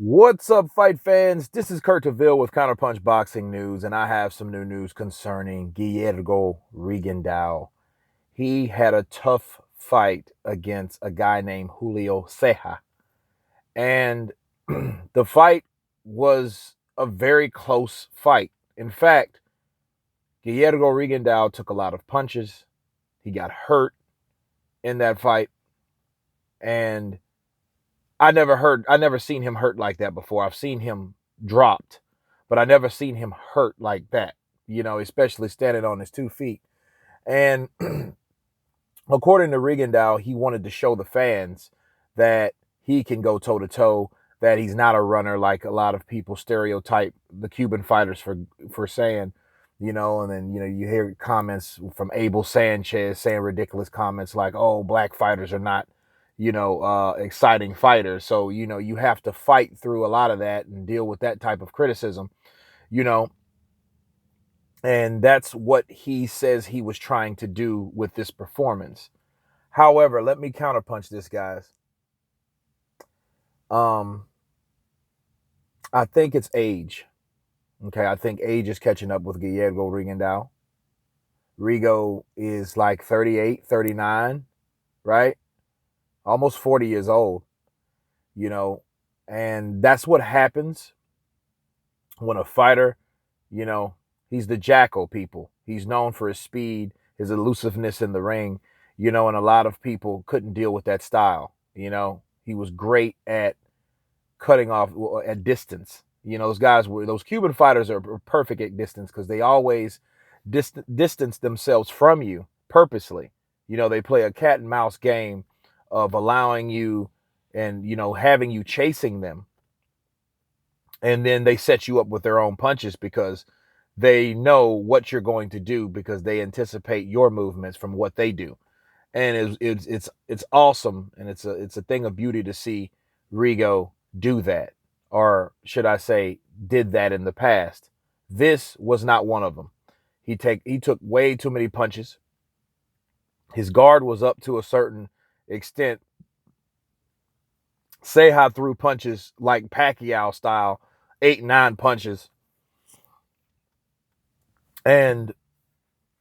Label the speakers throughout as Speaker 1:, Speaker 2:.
Speaker 1: What's up, fight fans? This is Kurt Deville with Counterpunch Boxing News, and I have some new news concerning Guillermo rigondeaux. He had a tough fight against a guy named Julio Ceja, and the fight was a very close fight. In fact, Guillermo rigondeaux took a lot of punches. He got hurt in that fight, and I never seen him hurt like that before. I've seen him dropped, but I never seen him hurt like that, especially standing on his 2 feet. And according to rigondeaux, he wanted to show the fans that he can go toe to toe, that he's not a runner like a lot of people stereotype the Cuban fighters for saying, and then you hear comments from Abel Sanchez saying ridiculous comments like, "Oh, black fighters are not, exciting fighters." So you have to fight through a lot of that and deal with that type of criticism, you know, and that's what he says he was trying to do with this performance. However, let me counterpunch this, guys. Um, I think it's age. Okay, I think age is catching up with Guillermo rigondeaux. Rigo is like 38, 39, right? Almost 40 years old, you know, and that's what happens when a fighter, you know, he's the jackal, people. He's known for his speed, his elusiveness in the ring, and a lot of people couldn't deal with that style. He was great at cutting off at distance. Those Cuban fighters are perfect at distance because they always distance themselves from you purposely. They play a cat and mouse game of allowing you and having you chasing them, and then they set you up with their own punches because they know what you're going to do because they anticipate your movements from what they do. And it's awesome, and it's a thing of beauty to see Rigo do that, or should I say, did that in the past. This was not one of them. He took way too many punches. His guard was up to a certain extent. Ceja threw punches like Pacquiao style, 8, 9 punches, and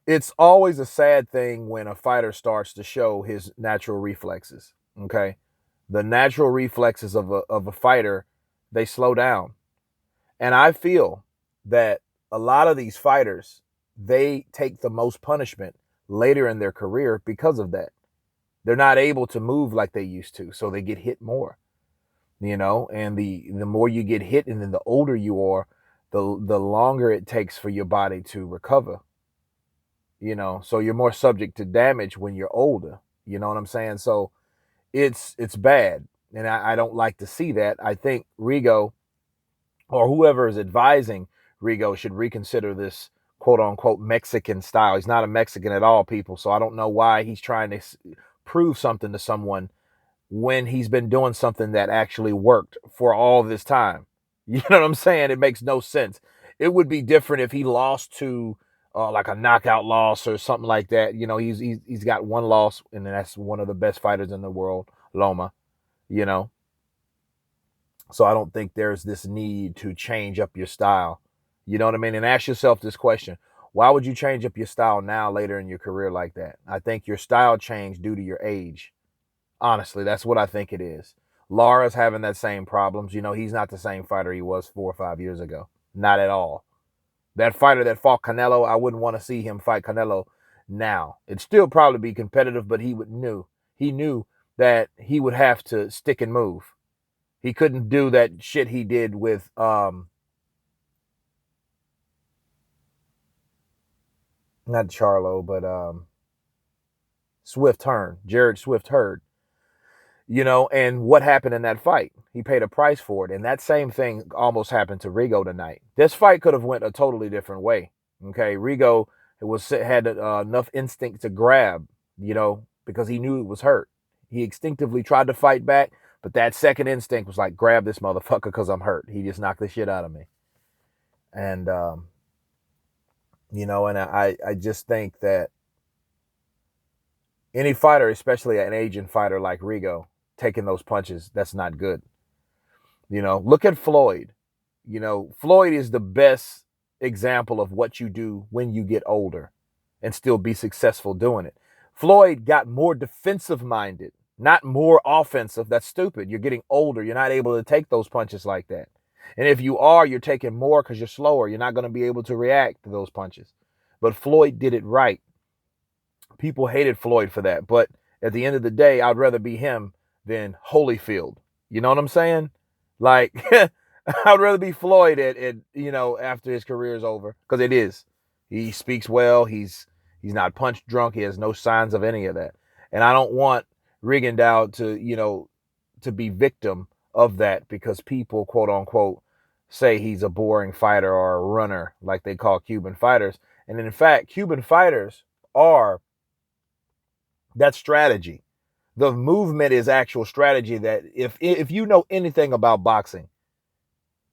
Speaker 1: it's always a sad thing when a fighter starts to show his natural reflexes. Okay, the natural reflexes of a fighter, they slow down, and I feel that a lot of these fighters, they take the most punishment later in their career because of that. They're not able to move like they used to, so they get hit more. And the more you get hit, and then the older you are, the longer it takes for your body to recover. So you're more subject to damage when you're older. You know what I'm saying? So it's bad, and I don't like to see that. I think Rigo, or whoever is advising Rigo, should reconsider this quote unquote Mexican style. He's not a Mexican at all, people. So I don't know why he's trying to prove something to someone when he's been doing something that actually worked for all this time. You know what I'm saying? It makes no sense. It would be different if he lost to like a knockout loss or something like that. He's got one loss, and that's one of the best fighters in the world, Loma. You know, so I don't think there's this need to change up your style. You know what I mean? And ask yourself this question: why would you change up your style now, later in your career, like that? I think your style changed due to your age. Honestly, that's what I think it is. Lara's having that same problems. He's not the same fighter he was 4 or 5 years ago. Not at all. That fighter that fought Canelo, I wouldn't want to see him fight Canelo now. It'd still probably be competitive, but he knew that he would have to stick and move. He couldn't do that shit he did with not Charlo, but Swift Hearn, Jared Swift Heard. And what happened in that fight? He paid a price for it, and that same thing almost happened to Rigo tonight. This fight could have went a totally different way. Okay, Rigo had enough instinct to grab, because he knew he was hurt. He instinctively tried to fight back, but that second instinct was like, grab this motherfucker because I'm hurt. He just knocked the shit out of me. And and I just think that any fighter, especially an Asian fighter like Rigo, taking those punches, that's not good. Look at Floyd. Floyd is the best example of what you do when you get older and still be successful doing it. Floyd got more defensive minded, not more offensive. That's stupid. You're getting older. You're not able to take those punches like that. And if you are, you're taking more because you're slower. You're not going to be able to react to those punches. But Floyd did it right. People hated Floyd for that. But at the end of the day, I'd rather be him than Holyfield. You know what I'm saying? Like, I'd rather be Floyd after his career is over, because it is. He speaks well. He's not punch drunk. He has no signs of any of that. And I don't want Rigondeaux to be victim of that, because people, quote unquote, say he's a boring fighter or a runner, like they call Cuban fighters. And in fact, Cuban fighters are that strategy. The movement is actual strategy that if you know anything about boxing,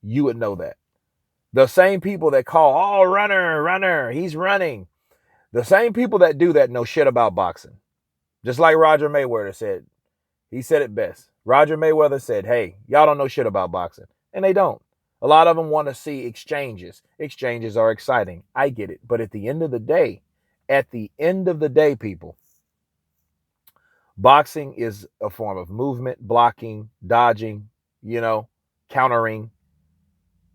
Speaker 1: you would know that. The same people that call, oh, runner, he's running. The same people that do that know shit about boxing. Just like Roger Mayweather said. He said it best. Roger Mayweather said, hey, y'all don't know shit about boxing. And they don't. A lot of them want to see exchanges. Exchanges are exciting. I get it. But at the end of the day, people, boxing is a form of movement, blocking, dodging, countering.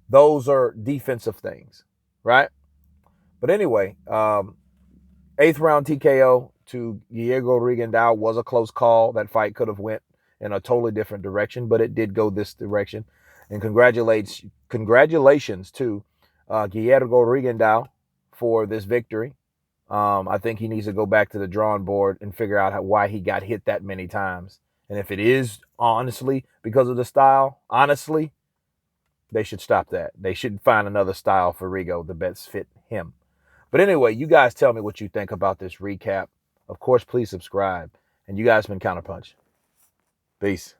Speaker 1: Those are defensive things, right? But anyway, 8th round TKO to Guillermo Rigondeaux was a close call. That fight could have went in a totally different direction, but it did go this direction. And congratulations to Guillermo Rigondeaux for this victory. I think he needs to go back to the drawing board and figure out why he got hit that many times. And if it is honestly because of the style, honestly, they should stop that. They should find another style for Rigo that best fit him. But anyway, you guys tell me what you think about this recap. Of course, please subscribe. And you guys been Counterpunch. Peace.